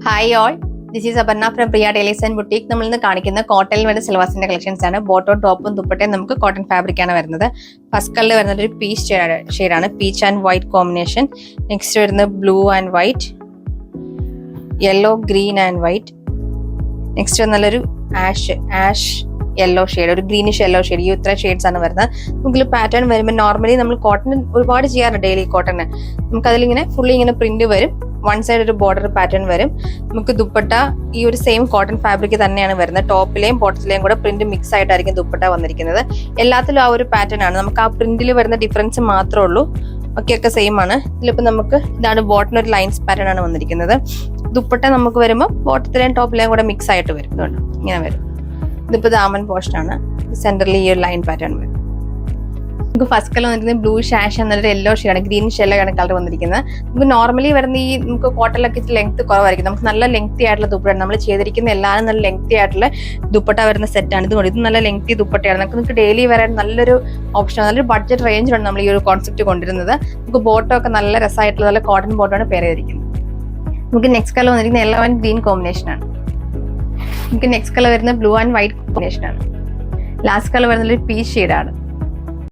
Hi all, this is Aparna from Priya tailors and boutique. നമ്മൾ ഇന്ന് കാണിക്കുന്ന കോട്ടണിൽ വരുന്ന സിലബസിന്റെ കളക്ഷൻസ് ആണ്. ബോട്ടം ടോപ്പും ദുപ്പട്ടയും നമുക്ക് കോട്ടൺ ഫാബ്രിക് ആണ് വരുന്നത്. ഫസ്റ്റ് കളർ വരുന്നത് ഒരു പീച്ച് ഷെയ്ഡാണ്, peach and white combination. Next വരുന്നത് blue and white, yellow green and white. Next നല്ലൊരു ആഷ് യെല്ലോ ഷെയ്ഡ്, ഒരു ഗ്രീനിഷ് യെല്ലോ ഷെയ്ഡ്. ഈ ഇത്ര ഷെയ്ഡ്സ് ആണ് വരുന്നത്. നമുക്ക് പാറ്റേൺ വരുമ്പോൾ നോർമലി നമ്മൾ കോട്ടൺ ഒരുപാട് ചെയ്യാറുണ്ട്, ഡെയിലി കോട്ടണ്. നമുക്ക് അതിലിങ്ങനെ ഫുള്ളി ഇങ്ങനെ പ്രിന്റ് വരും, വൺ സൈഡ് ഒരു ബോർഡർ പാറ്റേൺ വരും. നമുക്ക് ദുപ്പട്ട ഈ ഒരു സെയിം കോട്ടൺ ഫാബ്രിക് തന്നെയാണ് വരുന്നത്. ടോപ്പിലെയും ബോട്ടത്തിലെയും കൂടെ പ്രിന്റ് മിക്സ് ആയിട്ടായിരിക്കും ദുപ്പട്ട വന്നിരിക്കുന്നത്. എല്ലാത്തിലും ആ ഒരു പാറ്റേൺ ആണ്. നമുക്ക് ആ പ്രിന്റിൽ വരുന്ന ഡിഫറൻസ് മാത്രമേ ഉള്ളൂ, ഒക്കെ സെയിം ആണ്. ഇതിലിപ്പോൾ നമുക്ക് ഇതാണ് ബോട്ടം, ഒരു ലൈൻസ് പാറ്റേൺ ആണ് വന്നിരിക്കുന്നത്. ദുപ്പട്ട നമുക്ക് വരുമ്പോൾ ബോട്ടത്തിലെയും ടോപ്പിലെയും കൂടെ മിക്സ് ആയിട്ട് വരും. ഇതുകൊണ്ട് ഇങ്ങനെ വരും. ഇതിപ്പോൾ ദാമൻ പോർഷൻ ആണ്. സെന്ററിൽ ഈ ഒരു ലൈൻ പാറ്റേൺ വരും. നമുക്ക് ഫസ്റ്റ് കളർ വന്നിരിക്കുന്നത് ബ്ലൂ ഷാഷ് എന്നൊരു യെല്ലോ ഷെയ്ഡാണ്, ഗ്രീനിഷ് യെല്ലോ ആണ് കളർ വന്നിരിക്കുന്നത്. നമുക്ക് നോർമലി വരുന്ന ഈ നമുക്ക് കോട്ടണിലൊക്കെ ഇച്ചിരി ലെങ്ത് കുറവായിരിക്കും. നമുക്ക് നല്ല ലെങ്തി ആയിട്ടുള്ള ദുപ്പട്ട നമ്മൾ ചെയ്തിരിക്കുന്ന എല്ലാവരും നല്ല ലെങ്തി ആയിട്ടുള്ള ദുപ്പട്ട വരുന്ന സെറ്റാണ്. ഇത് നല്ല ലെങ്തി ദുപ്പട്ടയാണ്. നമുക്ക് ഡെയിലി വരാൻ നല്ലൊരു ഓപ്ഷനാണ്. നല്ലൊരു ബഡ്ജറ്റ് റേഞ്ചിലാണ് നമ്മൾ ഈ ഒരു കോൺസെപ്റ്റ് കൊണ്ടുവരുന്നത്. നമുക്ക് ബോട്ടം ഒക്കെ നല്ല രസമായിട്ടുള്ള നല്ല കോട്ടൺ ബോട്ടമാണ് പെയർ ചെയ്തിരിക്കുന്നത്. നമുക്ക് നെക്സ്റ്റ് കളർ വന്നിരിക്കുന്നത് യെല്ലോ ആൻഡ് ഗ്രീൻ കോമ്പിനേഷൻ ആണ്. നമുക്ക് നെക്സ്റ്റ് കളർ വരുന്നത് ബ്ലൂ ആൻഡ് വൈറ്റ് കോമ്പിനേഷൻ ആണ്. ലാസ്റ്റ് കളർ വരുന്നത് ഒരു പീച്ച് ഷെയ്ഡാണ്.